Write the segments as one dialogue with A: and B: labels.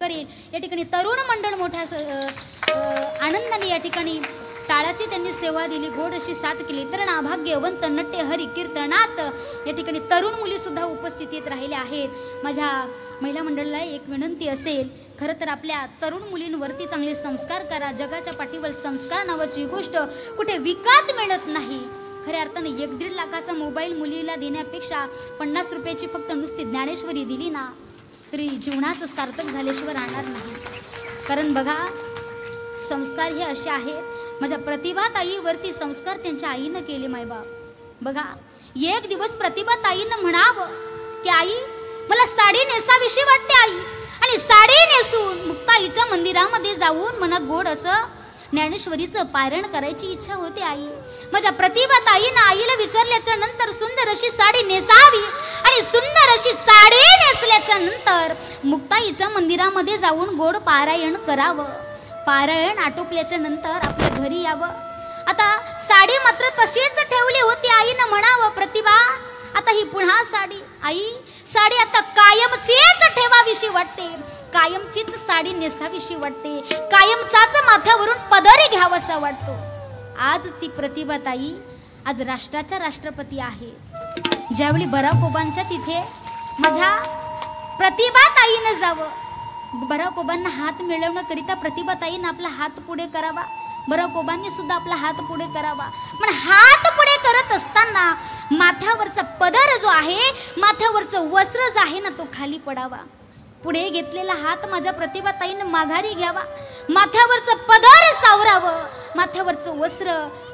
A: करेल। या ठिकाणी तरुण मंडळ मोठ्या आनंदाने या ठिकाणी टाळाची त्यांनी सेवा दिली, गोड अशी साथ केली। तर नाभाग्यवंत नट्य हरी कीर्तनात या ठिकाणी तरुण मुली सुद्धा उपस्थितीत राहिल्या आहेत। माझ्या महिला मंडळाला एक विनंती असेल, खरं तर आपल्या तरुण मुलींवरती चांगले संस्कार करा। जगाच्या पाठीवर संस्कार नावाची गोष्ट कुठे विकत मिळत नाही। खऱ्या अर्थाने 1-1.5 लाखाचा मोबाईल मुलीला देण्यापेक्षा 50 रुपयाची फक्त नुसती ज्ञानेश्वरी दिली ना तरी जीवनाचं सार्थक झाल्याशिवाय राहणार नाही। कारण बघा, संस्कार हे असे आहेत। माझ्या प्रतिभा ताईवरती संस्कार त्यांच्या आईनं केले मायबाप। बघा, एक दिवस प्रतिभा ताईनं म्हणावं की आई मला साडी नेसाविषयी वाटते आई, आणि साडी नेसून मुक्ताईच्या मंदिरामध्ये जाऊन मनात गोड असं ज्ञानेश्वरीचं पारायण करायची इच्छा होते आई। माझ्या प्रतिभा ताईनं आईला विचारल्याच्या नंतर सुंदर अशी साडी नेसावी, आणि सुंदर अशी साडी नेसल्याच्या नंतर मुक्ताईच्या मंदिरामध्ये जाऊन गोड पारायण करावं। पारायण आटोपल्याच्या नंतर आपल्या घरी यावं। आता साडी मात्र तशीच ठेवली होती। आईनं म्हणावं, प्रतिभा आता ही पुन्हा साडी, आई साडी आता कायमचीच ठेवाविषयी वाटते, कायमचीच साडी नेसाविषयी वाटते, कायमचाच माथ्यावरून पदर घ्यावासा वाटतो। आज ती प्रतिभा ताई आज राष्ट्राच्या राष्ट्रपती आहे। ज्यावेळी बराक ओबामांच्या तिथे माझ्या प्रतिभा ताईनं जावं, बराक ओबामांना हात मिळवण्याकरिता प्रतिभा ताईनं आपला हात पुढे करावा, बराक ओबामांनी सुद्धा आपला हात पुढे करावा। पण हात पुढे करत असताना माथ्यावरचा पदर जो आहे, माथ्यावरचं वस्त्र जो आहे ना, तो खाली पडावा। पुढे घेतलेला हात माझ्या प्रतिभा ताईनं माघारी घ्यावा, माथ्यावरचं पदर सावरावं, माथ्यावरचं वस्त्र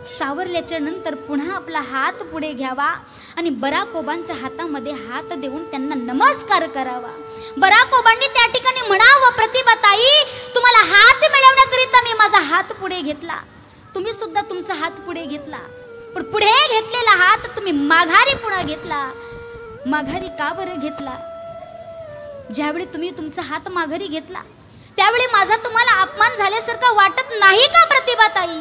A: सावरल्याच्या नंतर पुन्हा आपला हात पुढे घ्यावा आणि बराक ओबामांच्या हातामध्ये हात देऊन त्यांना नमस्कार करावा। बराक ओबामांनी त्या ठिकाणी म्हणावं, प्रतिभा ताई तुम्हाला हात मिळवण्याकरिता मी माझा हात पुढे घेतला, तुम्ही सुद्धा तुमचा हात पुढे घेतला, पण पुढे घेतलेला हात तुम्ही माघारी पुन्हा घेतला। माघारी का बरं घेतला? ज्यावेळी तुम्ही तुमचा हात माघारी घेतला त्यावेळी माझा तुम्हाला अपमान झाल्यासारखं वाटत नाही का प्रतिभा ताई?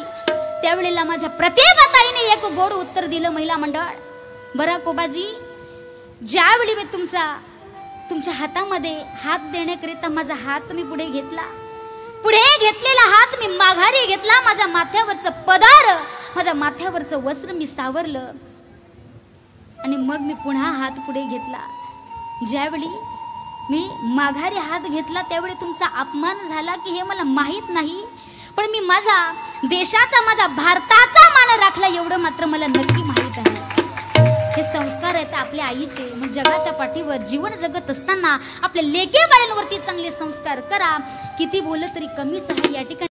A: त्यावेळेला माझ्या प्रतिभा ताईने एक गोड उत्तर दिलं, महिला मंडळ, बराक ओबाजी ज्यावेळी मी तुमच्या हातामध्ये हात देण्याकरिता माझा हात तुम्ही पुढे घेतला, पुढे घेतलेला हात मी माघारी घेतला, माझ्या माथ्यावरचं पदर, माझ्या माथ्यावरचं वस्त्र मी सावरलं आणि मग मी पुन्हा हात पुढे घेतला। ज्यावेळी मी माघारी हात घेतला त्यावेळी तुमचा अपमान झाला की हे मला माहीत नाही, पण मी माझ्या देशाचा, माझ्या भारताचा मान राखला एवढं मात्र मला नक्की माहीत आहे। हे संस्कार आहेत आपल्या आईचे। मग जगाच्या पाठीवर जीवन जगत असताना आपल्या लेकी बाळांवरती चांगले संस्कार करा। किती बोललं तरी कमीच आहे। या ठिकाणी